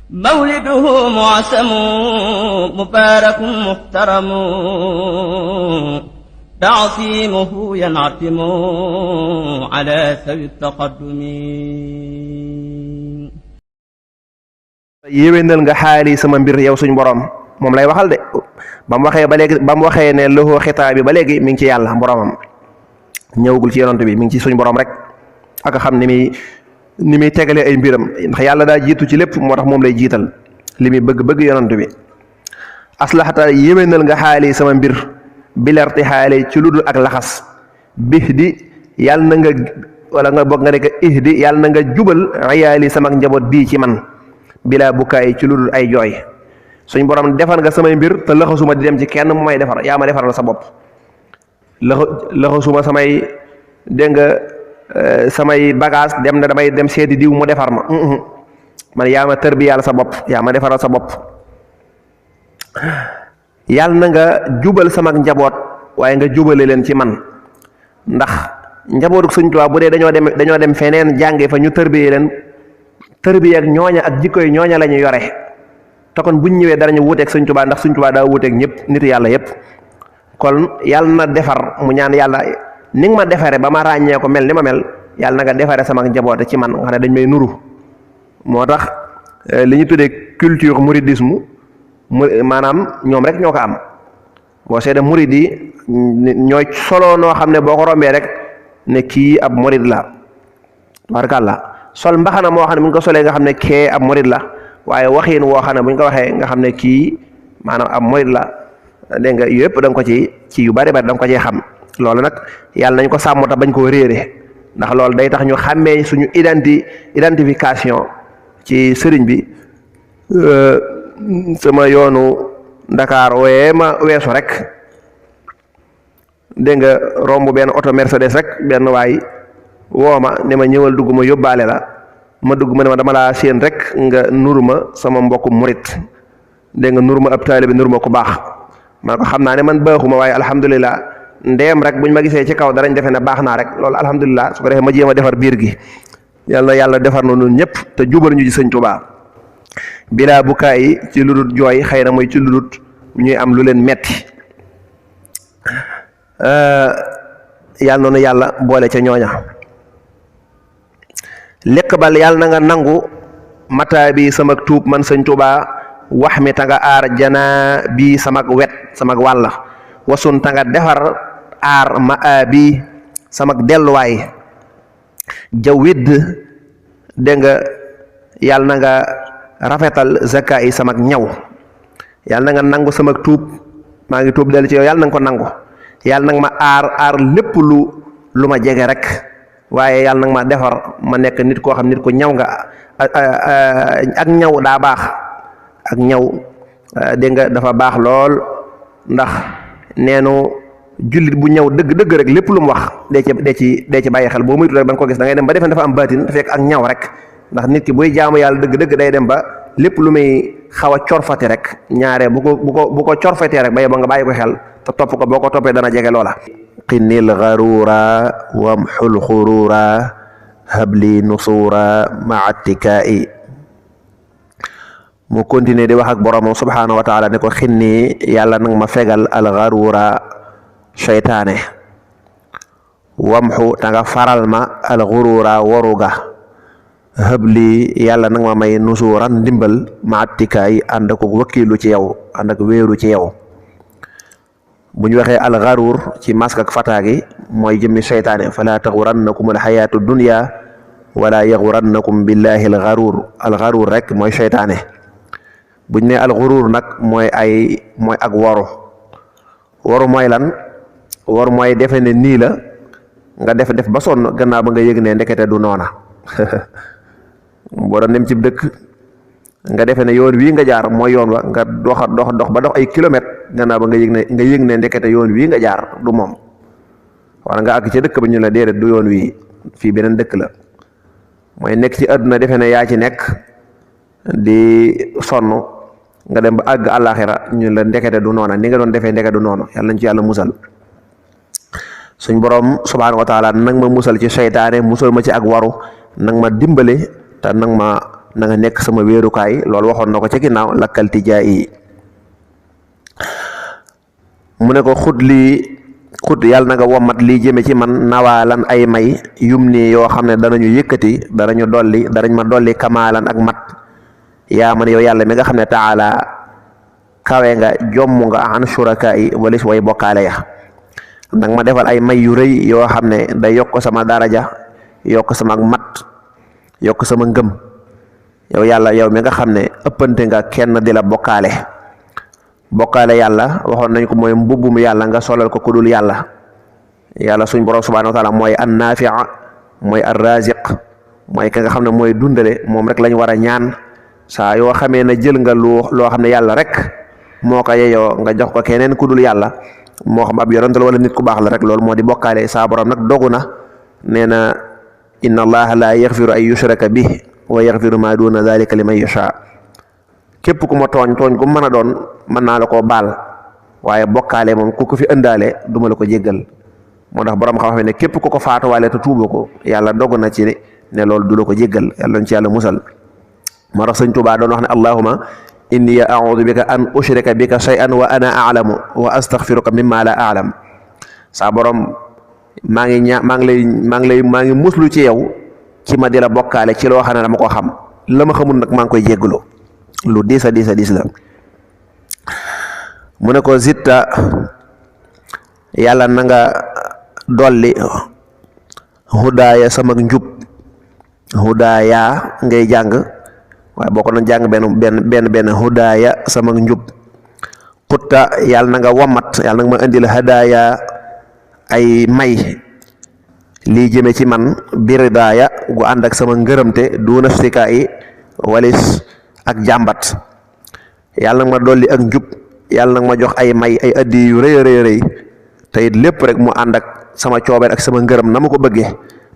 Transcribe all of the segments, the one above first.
مولده معسم مبارك محترم تعصيمه ينعتم على ذوي التقدم yéwénal nga xaali sama mbir yow suñ borom moom lay waxal de ba mu waxee ba léegi ba mu waxee ne loxo xitaa bi ba léegi mi ngi ci yàlla boromam ñëwagul ci yonent bi mi ngi ci suñ borom rek ak xam ni muy tegalee ay mbiram ndax yàlla daa jiitu ci lépp moo tax moom lay jiital li muy bëgg yonent bi aslaxata yéwénal nga xaali sama mbir bilarti xaali ci ludul ak laxas bihdi yàlla na nga wala nga bokk nga ne ko ihdi yàlla na nga jubal ayaali sama njaboot bii ci man bila bukaay ci ludul ay jooy suñ borom defar nga samay mbir te laxasuma di dem ci kenn mu may defar yaa ma defaral sa bopp laxasuma samay dégg nga samay bagage dem na damay dem seeti diw mu defar ma man yaa ma tërbiyaal sa bopp yaa ma defaral sa bopp yàlla na nga jubal sama njaboot waaye nga jubale leen ci man ndax njabootu Sëñ Tuubaa bu dee dañoo dem feneen jànge fa ñu tërbiyee leen tërbiye ak ñooña ak jikko yi ñooña la ñu yore te kon buñ ñëwee danañu wuuteeg Sëñ Tuubaa ndax Sëñ Tuubaa daa wuuteeg ñëpp nitu yàlla yëpp kon yàlla na defar mu ñaan yàlla ni nga ma defare ba ma ràññee ko mel ni ma mel yàlla na nga defare sama njaboote ci man nga xam ne dañ may nuru moo tax li ñu tuddee culture mouridisme maanaam ñoom rek ñoo ko am boo seede murid yi ñooy solo noo xam ne boo ko rombee rek ne kii ab murid la barkàlla sol mbaxana moo xam ne bu ñu ko solee nga xam ne kee ab murid la waaye waxiin woo xam ne bu ñu ko waxee nga xam ne kii maanaam ab murid la dégg nga yëpp da nga ko ci yu bari bari da nga ko ciy xam loolu nag yàlla nañ ko sàmm ta bañ koo réere ndax loolu day tax ñu xàmmee suñu identification ci sëriñ bi sama yoonu Dakar wee ma weesu rek dégg nga romb benn oto Mercedes rek benn waay woo ma ne ma ñëwal dugg ma yóbbaale la ma dugg ma ne ma dama laa séen rek nga nuru ma sama mbokku murit dégg nga nuru ma ab taalibe nuru ma ku baax ma ko xam naa ne man baaxuma waaye alhamdulilah ndeem rek buñ ma gisee ci kaw darañ defee ne baax naa rek loolu alhamdulilah su ko defee ma jéem a defar biir gi yàlla defar na ñun ñëpp te jubal ñu ci Sëñ Tuubaa bilaa bu kaay ci lu dul jooy xëy na mooy ci lu dul ñuy am lu leen metti yàlla noonu yàlla boole ca ñooña lekk bal yàlla na nga nangu mataa bi sama tuub man Sëñ Tuubaa wax mi ta nga aar janaa bi sama wet sama wàlla wasun ta nga defar aar ma bi sama delluwaay jawid dégg nga yàlla na nga rafetal zaka yi sama ñaw yàlla na nga nangu sama tuub maa ngi tuub dellu ci yow yàlla na nga ko nangu yàlla na nga ma aar lépp lu ma jege rek waaye yàlla na nga ma defar ma nekk nit koo xam nit ku ñaw nga ak ñaw daa baax ak ñaw dégg nga dafa baax lool ndax neenu jullit bu ñëw dëgg rek lépp lu mu wax dee ci bàyyi xel boo moytu rek ba nga ko gis da ngay dem ba defe dafa am baatin te fekk ak ñaw rek ndax nit ki buy jaamu yàlla dëgg day dem ba lépp lu muy xaw a corfati rek ñaare bu ko corfatee rek ba nga bàyyi ko xel te topp ko boo ko toppee dana jege loola qinnil gharura wamxul xurura habli nusura maa tikaa'i mu continuer di wax ak boromam subhaanahu wa taala ne ko xinni yàlla nag ma fegal al gharura seytaane wamxu ta nga faral ma al xurura waruga habli yàlla nag ma may nusuran ndimbal ma attikaay ànd ak wakkiilu ci yow ànd ak wéeru ci yow bu ñu waxee al gharur ci mask ak fataagi mooy jëmmi seytaane fala taxurannakum al xayaatu dunya wala yaxurannakum billahi al gharur rek mooy seytaane buñ ne al gharur nag mooy ak waru mooy lan waru mooy defe ne nii la nga def ba sonn gannaaw ba nga yëg ne ndekete du noona boo doon dem ci dëkk nga defe ne yoon wii nga jaar mooy yoon wa nga dox ba dox ay kilomètres gannaaw ba nga yëg ne ndekete yoon wii nga jaar du moom wala nga àgg ci dëkk ba ñu la déedéet du yoon wii fii beneen dëkk la mooy nekk ci àdduna defe ne yaa ci nekk di sonn nga dem ba àgg àllaaxira ñu la ndekete du noona ni nga doon defee ndekete du noonu yàlla nañ ci yàlla musal suñ borom subhaanahu wa taala nag ma musal ci seytaane musal ma ci ak waru nag ma dimbale te nag ma na nga nekk sama wéerukaay. loolu waxoon na ko ca ginnaaw lakkal tijaa yi. mu ne ko xut yàlla na nga wommat lii jëme ci man nawaalan ay may yum nii yoo xam ne danañu yëkkati danañ ma dolli kamaalan ak mat. yaa man yow yàlla mi nga xam ne taala kawe nga jomm nga an shuraka yi walis way bokkaale ya. nag ma defal ay may yu rëy yoo xam ne day yokk sama daraja, yokk sama mat, yokk sama ngëm. yow yàlla yow mi nga xam ne ëppante nga kenn di la bokkaale yàlla waxoon nañ ko mooy mbubbum yàlla nga solal ko kudul yàlla. yàlla suñ borom subhanahu wa taala mooy an nafia, mooy ar raziq, mooy ka nga xam ne mooy dundale. moom rek lañ war a ñaan saa yoo xamee ne jël nga loo xam ne yàlla rek moo ko yeyoo nga jox ko keneen kudul yàlla, moo xam ab yonent la wala nit ku baax la rek, loolu moo di bokkaale. saa borom nag dogu na, nee na inna allaha la yaxfiru ay yushraka bih wa yaxfiru ma duna dalika liman yasha. képp ku ma tooñ gu mën a doon mën naa la koo baal, waaye bokkaale moom ku ko fi ëndaale duma la ko jéggal. moo tax borom xam-xam ne képp ku ko faatuwaale te tuuba ko yàlla dogu na ci ne loolu du la ko jéggal. yàlla ci yàlla musal. moo tax sëñ Tuubaa doon wax ne allahuma inni a'udhu bika an ushrika bika shay'an wa ana a'lamu wa astaghfiruka mimma la a'lam. saa borom maa ngi muslu ci yow ci ma di la bokkaale ci loo xam ne dama koo xam, la ma xamul nag maa ngi koy jéggalu. lu diis a diis la. mu ne ko zitta yàlla na nga dolli hudaaya sama njub. hudaaya ngay jàng, waaye boo ko doon jàng benn hudaaya sama njub. xutta yàlla na nga wamat, yàlla na nga ma indil hadaaya ay may lii jëme ci man biridaaya gu ànd ak sama ngërëmte duuna stika yi walis ak jàmbat. yàlla nag ma dolli ak njub, yàlla nag ma jox ay may ay addi yu rëy te it lépp rek mu ànd ak sama coobeer ak sama ngërëm na ma ko bëggee.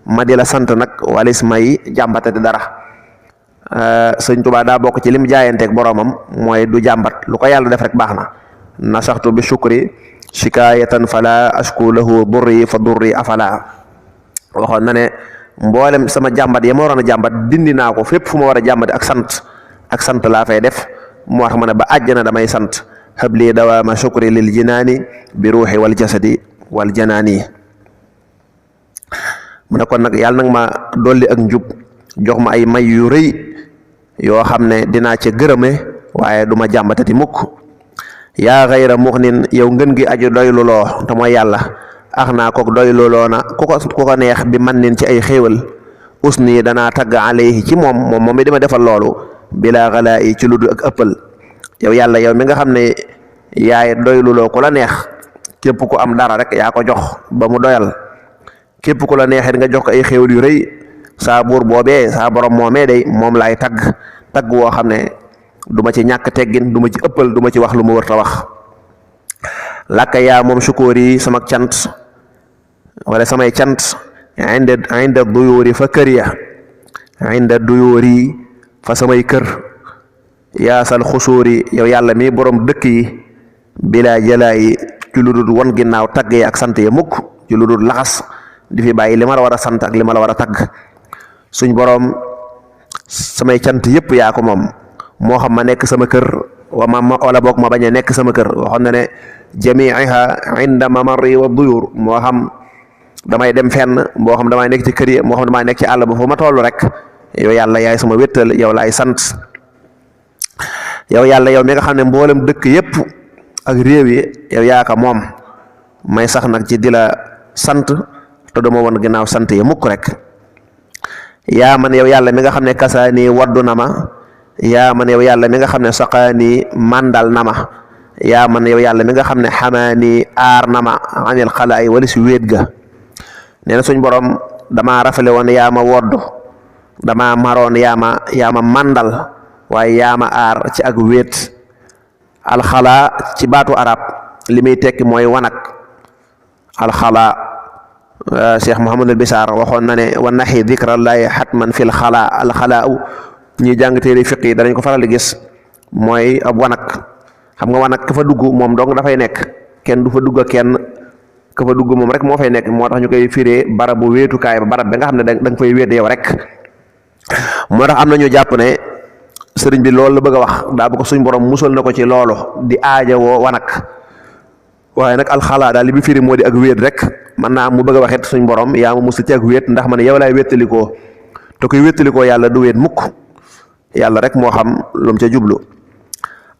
ma di la sant nag walis may jàmbatati dara. sëñ Tuubaa daa bokk ci lim jaayanteeg boromam mooy du jàmbat, lu ko yàlla def rek baax na. nasaxtu bi shukri shikaayatan fala ashku lahu durri fa durri afala. waxoon na ne mboolem sama jàmbat ya ma waroon a jàmbat dindi naa ko, fépp fu ma war a jàmbate ak sant laa fay def. moo tax ma ne ba àjjana damay sant. habli dawaama shukri lil jinaani bi ruuxi wal jasadi wal janaani. mu ne kon nag yàlla nag ma dolli ak njub, jox ma ay may yu rëy yoo xam ne dinaa ca gërëme waaye du ma jàmbatati mukk. yaa xayra muxnin yow ngën gi aju doyluloo te mooy yàlla. ax naa kook doyluloo na ku ko neex bi man nin ci ay xéewal. usni danaa tagg alayhi ci moom mi dima defal loolu bilaa xalaa yi ci lu dul ak ëppal. yow yàlla yow mi nga xam ne yaay doyluloo ku la neex, képp ku am dara rek yaa ko jox ba mu doyal. képp ku la neexee nga jox ko ay xéewal yu rëy. saa buur boobee saa borom moomee day moom laay tagg woo xam ne du ma ci ñàkk teggin, du ma ci ëppal, du ma ci wax lu ma wër ta wax. làkka yaa moom sukóor yi sama cant wala samay cant inda duyóori fa kër ya, inda duyóori fa samay kër. yaasal xusóori yow yàlla mi borom dëkk yi bilaa jalaayi ci lu dul won ginnaaw tagg yi ak sant yi mukk, ci lu dul laxas di fi bàyyi li ma la war a sant ak li ma la war a tagg. suñ borom samay cant yëpp yaa ko moom, moo xam ma nekk sama kër wala boog ma bañ a nekk sama kër. waxoon na ne jamiiha inda mamarri wa duyur, moo xam damay dem fenn, moo xam damay nekk ci kër yi, moo xam damay nekk ci àll ba fu ma toll rek yow yàlla yaay sama wéttal, yow laay sant. yow yàlla yow mi nga xam ne mboolem dëkk yëpp ak réew yi yow yaa ko moom, may sax nag ci di la sant te duma woon ginnaaw sant yi mukk rek. yaa man yow yàlla mi nga xam ne kasaani waddu na ma. yaa man yow yàlla mi nga xam ne saqaani mandal na ma. yaa man yow yàlla mi nga xam ne xamaani aar na ma anil xalaay wala si wéet ga. nee na suñ borom damaa rafale woon yaa ma woddu, damaa maroon yaa ma mandal, waaye yaa ma aar ci ak wéet. alxalaa ci baatu arab li muy tekki mooy wanak. alxalaa Cheikh Mouhamadul Bisaar waxoon na ne wa naxi dikrallahi xatman fil xalaa. alxalaa ñuy jàng téere fiq yi danañ ko faral di gis mooy ab wanak. xam nga wanak ka fa dugg moom dong dafay nekk, kenn du fa dugg kenn, ka fa dugg moom rek moo fay nekk. moo tax ñu koy firee barabu wéetukaay ba, barab bi nga xam ne da nga fay wéet yow rek. moo tax am na ñu jàpp ne sëriñ bi loolu la bëgg a wax daa bëgg suñ borom musal na ko ci loolu di aaja woo wanak waaye nag alxalaa daal li bi firi moo di ak wéet rek mën naa am mu bëgg a waxit suñ borom yaa ma musal ci ak wéet ndax man yow laay wéttalikoo te koy wéttalikoo yàlla du wéet mukk yàlla rek moo xam lu mu ca jublu.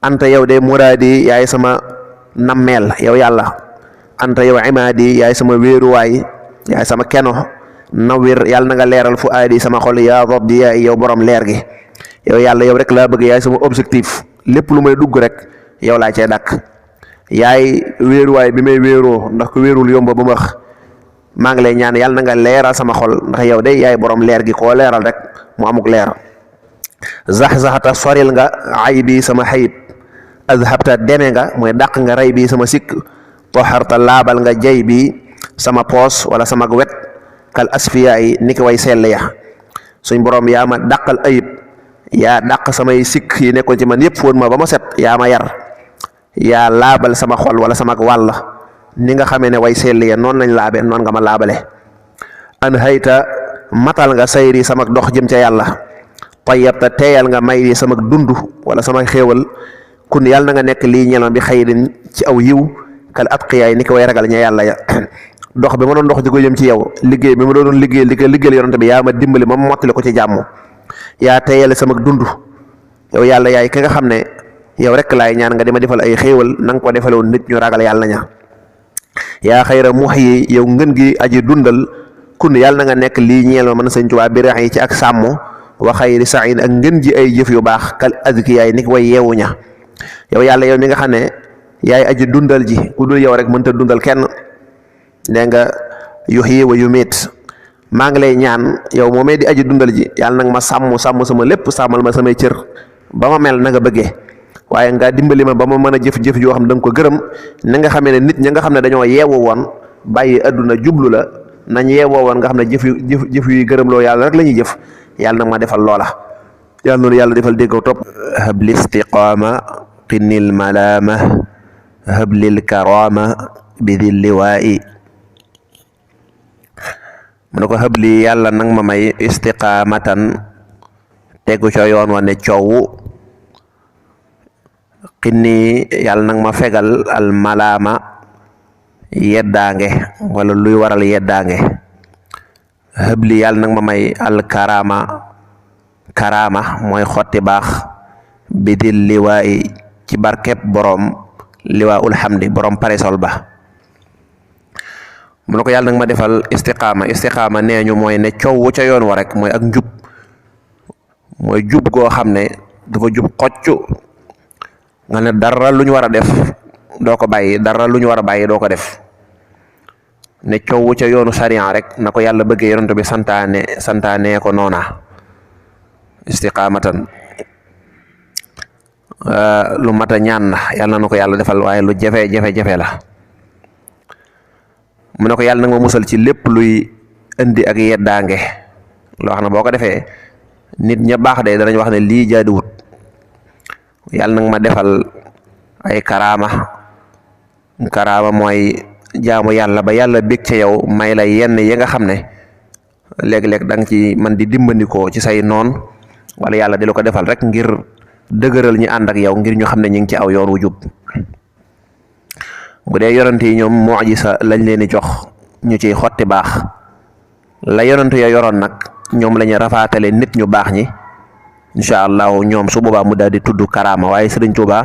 anta yow de muraadi yaay sama nammeel yow yàlla anta yow imaadi yaay sama wéeruwaay yaay sama keno nawir yàlla na nga leeral fu aadi sama xol yaa rabbi yaay yow borom leer gi yow yàlla yow rek laa bëgg yaay sama objectif lépp lu may dugg rek yow laa cay dàkk yaay wéeruwaay bi may wéeroo ndax ko wéerul yomba bu max maa ngi lay ñaan yàlla na nga leeral sama xol ndax yow de yaay borom leer gi koo leeral rek mu amuk leer zax-zaxata soril nga ay bi sama xayib azhabta deme nga mooy dàq nga rey bi sama sikk toxarta laabal nga jay bi sama poos wala sama wet kal asfiya yi ni ki way sell ya suñ borom yaa ma dàqal ayib yaa dàq samay sikk yi nekkoon ci man yëpp fóon ma ba ma set yaa ma yar yaa laabal sama xol wala sama wàll ni nga xamee ne way sell ya noonu lañ laabe noonu nga ma laabale an hayta matal nga sayri sama dox jëm ca yàlla tayyabta teeyal nga may di sama dund wala sama xéewal kun yàlla na nga nekk lii ñel ma bi xayrin ci aw yiw kal atqiyaay ni ko way ragal ña yàlla ya dox bi ma doon dox di ko jëm ci yow liggéey bi ma doon liggéey liggéeyal yonante bi yaa ma dimbali ma mottali ko ci jàmm yaa teeyale sama dund yow yàlla yaay ki nga xam ne yow rek laay ñaan nga di ma defal ay xéewal na nga ko defaloon nit ñu ragal yàlla ña yaa xayra muhyi yow ngën gi aji dundal kun yàlla na nga nekk lii ñeel ma mën Sëñ Tuubaa bi reex yi ci ak sàmm wa xayri sa'iin ak ngën ji ay jëf yu baax kal azkiyaay ni ko way yeewu ña yow yàlla yow mi nga xam ne yaay aji dundal ji ku dul yow rek mënta dundal kenn nee nga yuhyi wa yumiit maa ngi lay ñaan yow moomee di aji dundal ji yàlla nag ma sàmm sama lépp sàmmal ma samay cër ba ma mel na nga bëggee waaye nga dimbali ma ba ma mën a jëf-jëf yoo xam ne da nga ko gërëm na nga xamee ne nit ñi nga xam ne dañoo yeewu woon bàyyi adduna jublu la nañ yeewoo woon nga xam ne jëf yuy gërëm loo yàlla rek la ñuy jëf yàlla nag ma defal loola yàlla noonu yàlla defal dégg topp habli istiqaama qinnil malaama hablil karama bidil liwaa'i mu ne ko habli yàlla nag ma may istiqaamatan tegu ca yoon wa ne coow xinni yàlla nag ma fegal al malaama yeddaange wala luy waral yeddaange habli yàlla nag ma may al karama mooy xotti baax bidil liwaa'i ci barkeb boroom liwaa ul hamdi boroom paresol ba mu ne ko yàlla nag ma defal istiqaama nee ñu mooy ne coow ca yoon wa rek mooy ak njub mooy jub goo xam ne dafa jub xocc nga ne dara lu ñu war a def doo ko bàyyi dara lu ñu war a bàyyi doo ko def ne coow ca yoonu sariya rek na ko yàlla bëggee yonent bi santaane ko noona istiqaamatan lu mat a ñaan na yàlla na ko yàlla defal waaye lu jafe la mu ne ko yàlla nag ma musal ci lépp luy indi ak yeddaange loo xam ne boo ko defee nit ña baax de danañ wax ne lii jaaduwut yàlla nag ma defal ay karaama mooy jaamu yàlla ba yàlla bég ca yow may la yenn yi nga xam ne léeg-léeg da nga ci man di dimbandikoo ci say noon wala yàlla di la ko defal rek ngir dëgëral ñi ànd ak yow ngir ñu xam ne ñu ngi ci aw yoon wu jub bu dee yonent yi ñoom mu'jiza lañ leen di jox ñu ciy xotti baax la yonent ya yoroon nag ñoom la ñu rafaatale nit ñu baax ñi incha allahu ñoom su boobaa mu daal di tudd karaama waaye Sëriñ Tuubaa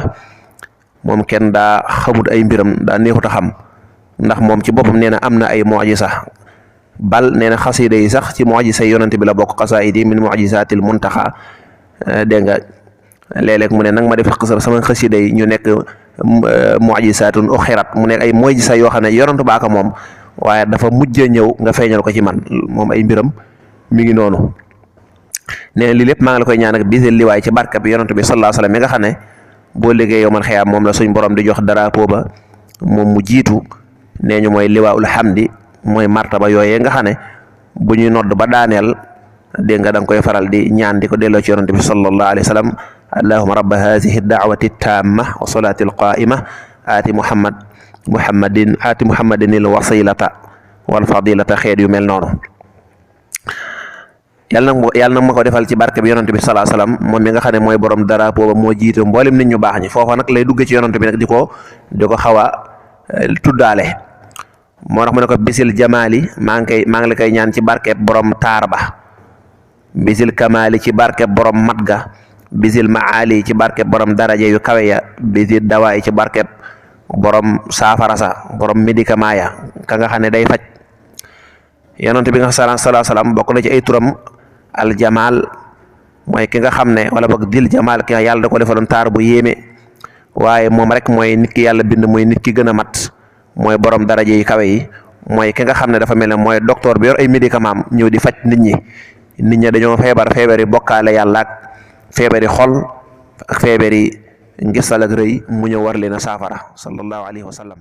moom kenn daa xamut ay mbiram daa neexut a xam ndax moom ci boppam nee na am na ay mu'jiza bal nee na xasida yi sax ci mu'jiza yonent bi la bokk xasaayidi min mu'jizaatil muntaxa dégg nga léeg-léeg mu ne nag ma def sama xasida yi ñu nekk mu'jizaatun uxirat mu nekk ay mu'jiza yoo xam ne yonent baa ko moom waaye dafa mujjee ñëw nga feeñal ko ci man moom ay mbiram mi ngi noonu nee na lii lépp maa ngi la koy ñaan ak bisel liwaay ci barka bi yonent bi sallallahu alayhi wasallam mi nga xam ne boo liggéey yow man xiyaam moom la suñ borom di jox drapeau ba moom mu jiitu nee ñu mooy liwaa'ul hamdi mooy martaba yooyee nga xam ne bu ñuy nodd ba daaneel dégg nga da nga koy faral di ñaan di ko delloo ci yonent bi sallallahu alayhi wasallam allahumma rabba hadhihi ad-da'wati at-tamma wa salati al-qa'ima aati muhammadin al-wasilata wal fadilata xeet yu mel noonu yàlla nag ma ko defal ci barke bi yonante bi sallallahu alayhi wasallam moom mi nga xam ne mooy borom drapeau ba moo jiite mboolem nit ñu baax ñi foofa nag lay dugge ci yonante bi nag di ko xaw a tuddaale moo tax mu ne ko bisil jamaali maa ngi la koy ñaan ci barke borom taar ba bisil kamaali ci barke borom mat ga bisil maali ci barke borom daraje yu kawe ya bisil dawaay ci barke borom saafara sa borom médicament ya ka nga xam ne day faj yonante bi nga sallallahu alayhi wasallam bokk na ci ay turam aljamal mooy ki nga xam ne wala boog dil jamal ki yàlla da ko defaloon taar bu yéeme waaye moom rek mooy nit ki yàlla bind mooy nit ki gën a mat mooy borom daraje yi kawe yi mooy ki nga xam ne dafa mel ne mooy docteur bi yor ay médicament ñëw di faj nit ñi dañoo feebari bokkaale yàlla ak feebari xol ak feebari ngistal ak rëy mu ñëw war leen a saafara sallallahu alayhi wa sallam